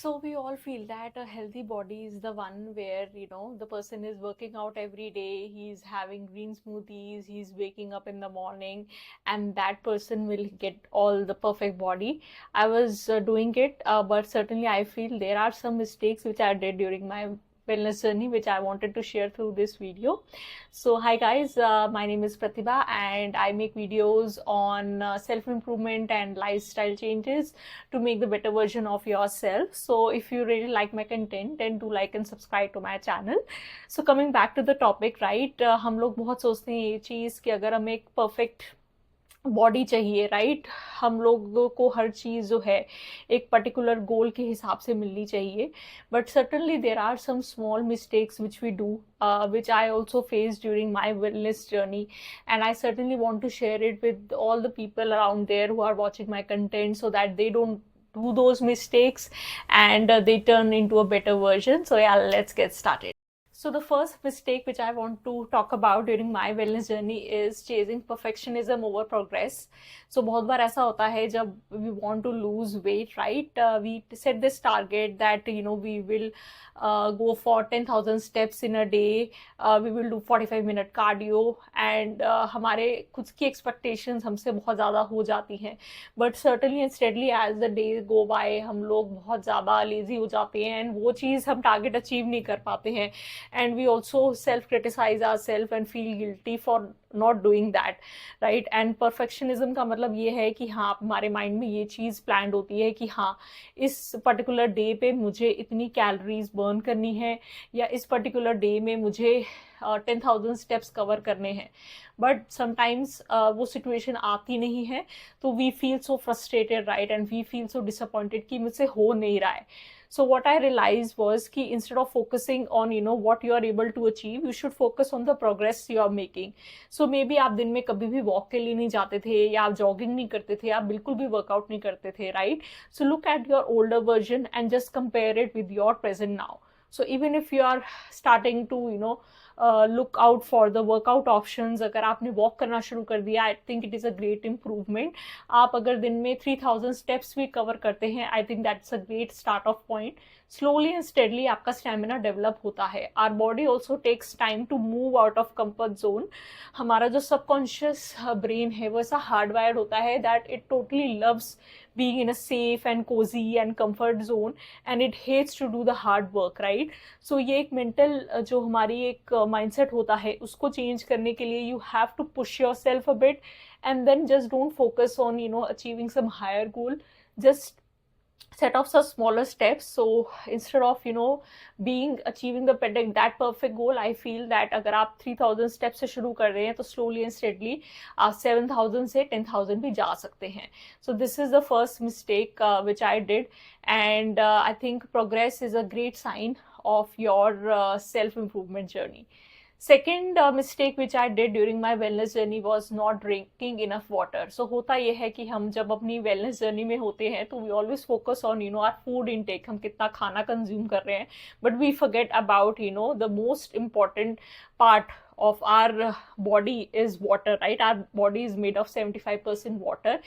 So we all feel that a healthy body is the one where, the person is working out every day, he's having green smoothies, he's waking up in the morning, and that person will get all the perfect body. I was doing it, but certainly I feel there are some mistakes which I did during my wellness journey, which I wanted to share through this video. So hi guys, my name is Pratibha and I make videos on self-improvement and lifestyle changes to make the better version of yourself. So if you really like my content, then do like and subscribe to my channel. So coming back to the topic, right, हम लोग बहुत सोचते हैं ये चीज़ कि अगर हम एक perfect बॉडी चाहिए, राइट, हम लोगों को हर चीज़ जो है एक पर्टिकुलर गोल के हिसाब से मिलनी चाहिए. But certainly there are some small mistakes which we do, which I also faced during my wellness journey, and I certainly want to share it with all the people around there who are watching my content so that they don't do those mistakes and they turn into a better version. So yeah, let's get started. So the first mistake which I want to talk about during my wellness journey is chasing perfectionism over progress. So बहुत बार ऐसा होता है जब we want to lose weight, right? We set this target that we will go for 10,000 steps in a day. We will do 45-minute cardio and हमारे खुद की expectations हमसे बहुत ज़्यादा हो जाती हैं. But certainly and steadily as the days go by हम लोग बहुत ज़्यादा lazy हो जाते हैं and वो चीज़ हम target achieve नहीं कर पाते हैं. And we also self criticize ourselves and feel guilty for not doing that, right? And perfectionism का मतलब ये है कि हाँ, हमारे माइंड में ये चीज़ प्लान्ड होती है कि हाँ, इस पर्टिकुलर डे पे मुझे इतनी कैलोरीज बर्न करनी है या इस पर्टिकुलर डे में मुझे 10,000 स्टेप्स कवर करने हैं. बट समटाइम्स वो सिचुएशन आती नहीं है, तो we feel so frustrated, right, and we feel so disappointed कि मुझसे हो नहीं रहा है. So what I realized was कि instead of focusing on what you are able to achieve, you should focus on the progress you are making. So maybe आप दिन में कभी भी वॉक के लिए नहीं जाते थे या आप जॉगिंग नहीं करते थे, आप बिल्कुल भी वर्कआउट नहीं करते थे, right? So look at your older version and just compare it with your present now. So even if you are starting to look out for the workout options, अगर आपने वॉक करना शुरू कर दिया, I think it is a great improvement. आप अगर दिन में 3,000 स्टेप्स भी कवर करते हैं, I think that's a great start of point. Slowly and steadily आपका स्टेमिना डेवलप होता है. Our body also takes time to move out of comfort zone. हमारा जो सबकॉन्शियस ब्रेन है वो ऐसा हार्डवायर्ड होता है that it totally loves being in a safe and cozy and comfort zone and it hates to do the hard work, right? So ये एक mental जो हमारी एक mindset होता है, उसको change करने के लिए you have to push yourself a bit and then just don't focus on achieving some higher goal. Just set off some smaller steps. So instead of being achieving that perfect goal, I feel that अगर आप 3,000 steps से शुरू कर रहे हैं तो slowly and steadily आप 7,000 से 10,000 भी जा सकते हैं. So this is the first mistake which I did, and I think progress is a great sign of your self improvement journey. Second mistake which I did during my wellness journey was not drinking enough water. So होता ये है कि हम जब अपनी wellness journey में होते हैं तो we always focus on our food intake, हम कितना खाना consume कर रहे हैं, but we forget about the most important part of our body is water, right? Our body is made of 75% water,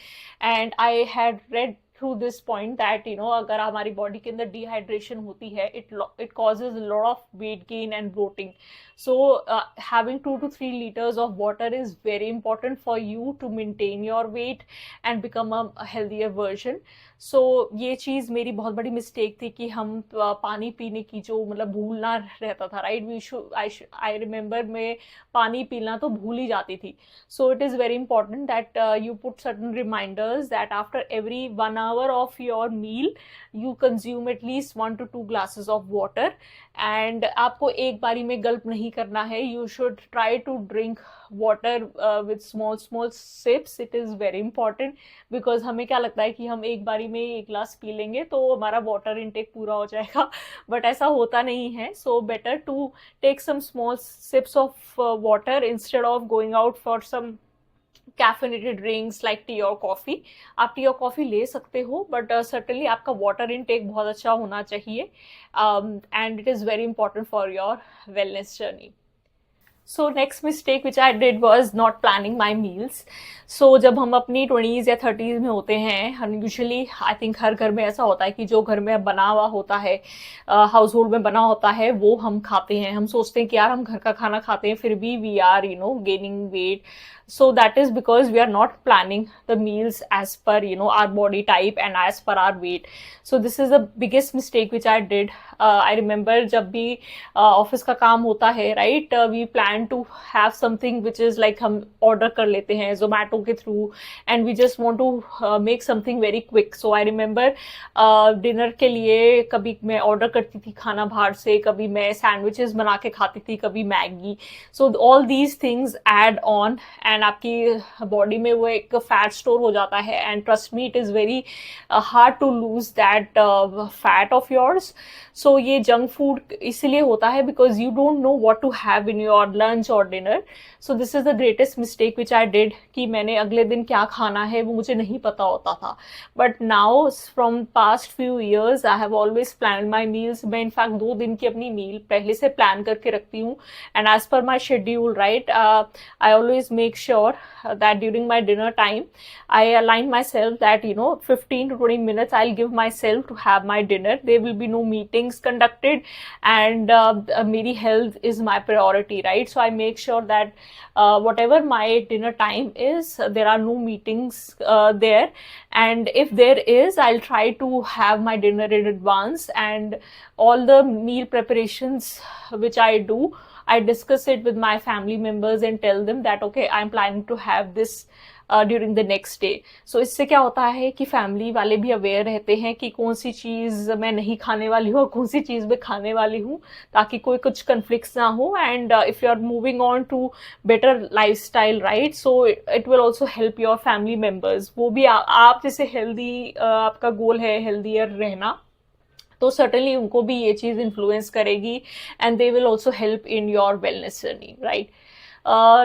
and I had read through this point that अगर हमारी body के अंदर डिहाइड्रेशन होती है, it causes a lot of weight gain and bloating. So having 2 to 3 liters of water is very important for you to maintain your weight and become a healthier version. So ये चीज़ मेरी बहुत बड़ी mistake थी कि हम पानी पीने की जो मतलब भूलना रहता था, राइट? आई रिमेंबर मैं पानी पीना तो भूल ही जाती थी. So it is very important that you put certain reminders that after every 1 hour of your meal you consume at least 1 to 2 glasses of water. And आपको एक बारी में गल्प नहीं करना है. You should try to drink water with small sips. It is very important because हमें क्या लगता है कि हम एक बारी में एक ग्लास पी लेंगे तो हमारा वाटर इनटेक पूरा हो जाएगा, बट ऐसा होता नहीं है. So better to take some small sips of water instead of going out for some caffeinated drinks like tea or coffee. आप टी और कॉफ़ी ले सकते हो, बट certainly आपका वाटर इनटेक बहुत अच्छा होना चाहिए, and it is very important for your wellness journey. So next mistake which I did was not planning my meals. So जब हम अपनी 20s या 30s में होते हैं, हम यूजुअली आई थिंक हर घर में ऐसा होता है कि जो घर में बना हुआ होता है, हाउस होल्ड में बना होता है, वो हम खाते हैं. हम सोचते हैं कि यार हम घर का खाना खाते हैं, फिर भी we are gaining weight. So that is because we are not planning the meals as per our body type and as per our weight. So this is the biggest mistake which I did. I remember जब भी office का काम होता है, right, we plan to have something which is like हम order कर लेते हैं जोमेटो के through, and we just want to make something very quick. So I remember dinner के लिए कभी मैं ऑर्डर करती थी खाना बाहर से, कभी मैं सैंडविचेस बना के खाती थी, कभी Maggi. So all these things add on, and आपकी बॉडी में वो एक फैट स्टोर हो जाता है. And trust me, it is very hard to lose that fat of yours. So ये जंक फूड इसलिए होता है because you don't know what to have in your lunch और dinner. So this is the greatest mistake which I did, कि मैंने अगले दिन क्या खाना है वो मुझे नहीं पता होता था. But now from past few years I have always plan my meals. मैं इनफैक्ट 2 दिन की अपनी मील पहले से प्लान करके रखती हूँ, and as per my schedule, right, I always make sure that during my dinner time I align myself that 15 to 20 minutes I'll give myself to have my dinner. There will be no meetings conducted, and meri health is my priority, right? So I make sure that whatever my dinner time is, there are no meetings there, and if there is, I'll try to have my dinner in advance. And all the meal preparations which I do, I discuss it with my family members and tell them that okay, I'm planning to have this during the next day. So इससे क्या होता है कि family वाले भी aware रहते हैं कि कौन सी चीज़ मैं नहीं खाने वाली हूँ और कौन सी चीज़ मैं खाने वाली हूँ, ताकि कोई कुछ कन्फ्लिक्ट्स ना हो. And if you are moving on to better lifestyle, right, so it will also help your family members. वो भी आप जैसे हेल्दी, आपका गोल है हेल्दियर रहना, तो सर्टनली उनको भी ये चीज़ इन्फ्लुएंस करेगी, and they will also help in your wellness journey, right.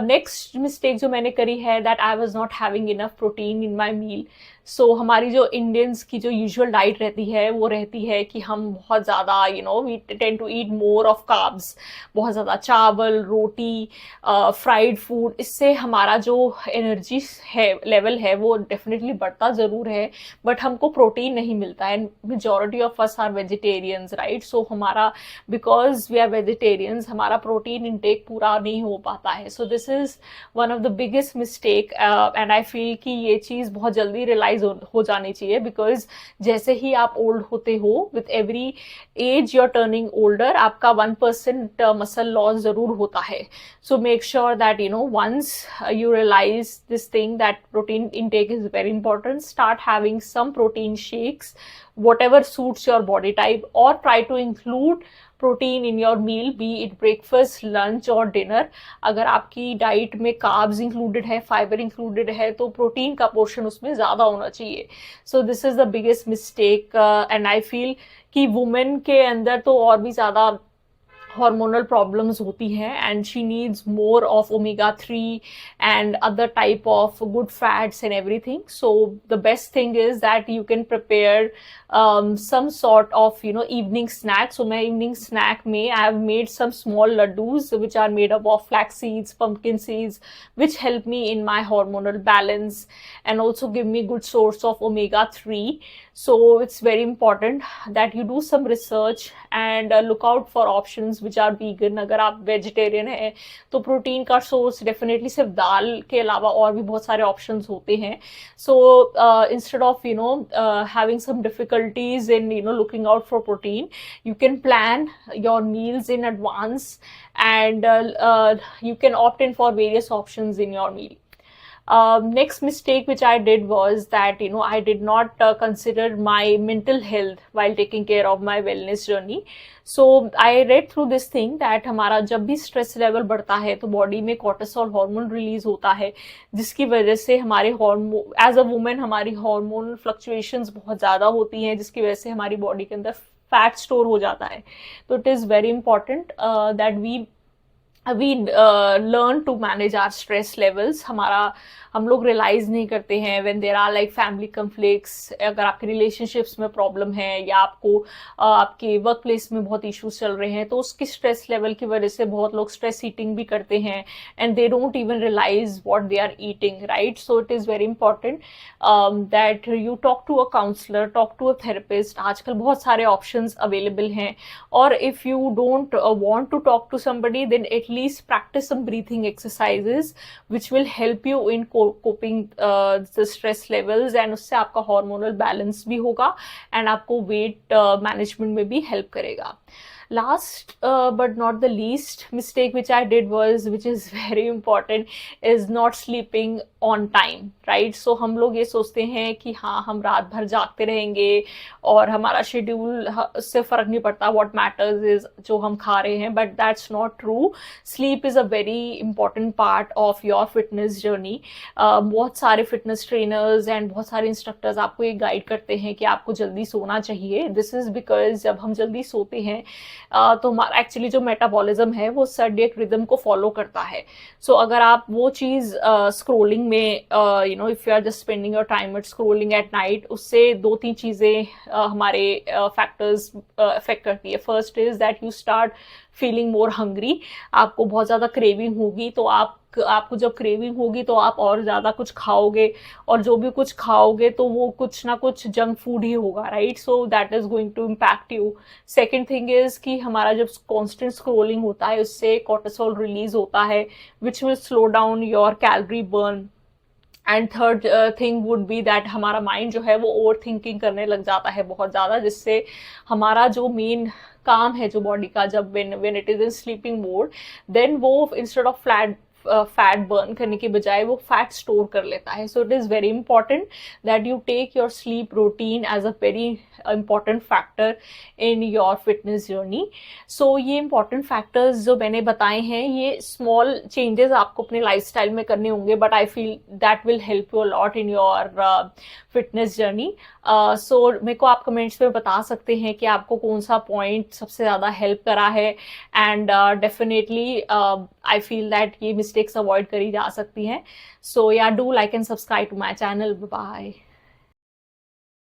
Next mistake जो मैंने करी है, that I was not having enough protein in my meal. So हमारी जो इंडियंस की जो यूजुअल डाइट रहती है, वो रहती है कि हम बहुत ज़्यादा we tend to eat more of carbs, बहुत ज़्यादा चावल, रोटी, फ्राइड फूड. इससे हमारा जो एनर्जी है लेवल है वो डेफिनेटली बढ़ता ज़रूर है, बट हमको प्रोटीन नहीं मिलता है. Majority of us are vegetarians, right. So हमारा, बिकॉज वी आर वेजिटेरियंस, हमारा प्रोटीन इंटेक पूरा नहीं हो पाता है. So this is one of the biggest mistake, and I feel कि ये चीज़ बहुत जल्दी रियलाइज हो जानी चाहिए, बिकॉज जैसे ही आप ओल्ड होते हो, with every age you are turning older, आपका 1% मसल लॉस जरूर होता है. So make sure that once you realise this thing that protein intake is very important, start having some protein shakes, whatever suits your body type, or try to include protein in your meal, be it breakfast, lunch और dinner. अगर आपकी diet में carbs included है, fibre included है, तो protein का portion उसमें ज़्यादा होना चाहिए. सो this is the biggest mistake, and I feel कि वुमेन के अंदर तो और भी ज़्यादा hormonal problems होती हैं, and she needs more of omega-3 and other type of good fats and everything. So the best thing is that you can prepare some sort of evening snack. So my evening snack I have made some small laddus which are made up of flax seeds, pumpkin seeds, which help me in my hormonal balance and also give me good source of omega-3. So it's very important that you do some research and look out for options which are vegan. अगर आप vegetarian हैं तो protein का source definitely सिर्फ दाल के अलावा और भी बहुत सारे ऑप्शंस होते हैं. So instead of having some difficulties in looking out for protein, you can plan your meals in advance, and you can opt in for various options in your meal. Next mistake which I did was that I did not consider my mental health while taking care of my wellness journey. So I read through this thing that हमारा जब भी stress level बढ़ता है तो body में cortisol hormone release होता है, जिसकी वजह से हमारे हार्मोन, एज अ वुमेन हमारी हार्मोन फ्लक्चुएशंस बहुत ज़्यादा होती हैं, जिसकी वजह से हमारी बॉडी के अंदर फैट स्टोर हो जाता है. तो it is very important that we learn to manage our stress levels. हमारा हम लोग रियलाइज नहीं करते हैं when there are like family conflicts, अगर आपके रिलेशनशिप्स में प्रॉब्लम है या आपको आपके वर्क प्लेस में बहुत इश्यूज चल रहे हैं, तो उसकी स्ट्रेस लेवल की वजह से बहुत लोग स्ट्रेस ईटिंग भी करते हैं and they don't even realise what they are eating, right? So it is very important that you talk to a counsellor, talk to a therapist. आजकल बहुत सारे ऑप्शंस अवेलेबल हैं. और if you don't want to talk to somebody, then at least practice some breathing exercises which will help you in coping the stress levels, and उससे आपका hormonal balance भी होगा and आपको weight management में भी help करेगा. Last but not the least mistake which I did was, which is very important, is not sleeping on time, right? So हम लोग ये सोचते हैं कि हाँ हम रात भर जागते रहेंगे और हमारा शेड्यूल से फर्क नहीं पड़ता, what matters is जो हम खा रहे हैं, but that's not true. Sleep is a very important part of your fitness journey. बहुत सारे फिटनेस ट्रेनर्स एंड बहुत सारे इंस्ट्रक्टर्स आपको ये गाइड करते हैं कि आपको जल्दी सोना चाहिए. दिस इज बिकॉज जब हम जल्दी सोते हैं तो हमारा एक्चुअली जो मेटाबॉलिज्म है वो सर्डियक रिदम को फॉलो करता है. सो अगर आप वो चीज़ स्क्रोलिंग में if you are just spending your time at scrolling at night, उससे 2-3 चीज़ें हमारे फैक्टर्स अफेक्ट करती है. First is that you start feeling more hungry. आपको बहुत ज़्यादा क्रेविंग होगी, तो आपको जब क्रेविंग होगी तो आप और ज़्यादा कुछ खाओगे, और जो भी कुछ खाओगे तो वो कुछ ना कुछ जंक फूड ही होगा, right? So that is going to impact you. Second thing is कि हमारा जब कॉन्स्टेंट स्क्रोलिंग होता है उससे कॉर्टिसोल रिलीज होता है which will slow down your calorie burn. And third thing would be that हमारा माइंड जो है वो ओवर थिंकिंग करने लग जाता है बहुत ज़्यादा, जिससे हमारा जो मेन काम है जो बॉडी का, जब when it is in sleeping mode, then वो इंस्टेड ऑफ फैट बर्न करने के बजाय वो फैट स्टोर कर लेता है. So it is very important that you take your sleep routine as a very important factor in your fitness journey. So ये important factors जो मैंने बताए हैं, ये स्मॉल चेंजेस आपको अपने लाइफस्टाइल में करने होंगे, but I feel that will help you a lot in your fitness journey. So मेरे को आप कमेंट्स में बता सकते हैं कि आपको कौन सा पॉइंट सबसे ज़्यादा हेल्प करा है, and definitely I feel that ये मिस्टेक्स अवॉइड करी जा सकती हैं. So yeah do like and subscribe to my channel. Bye.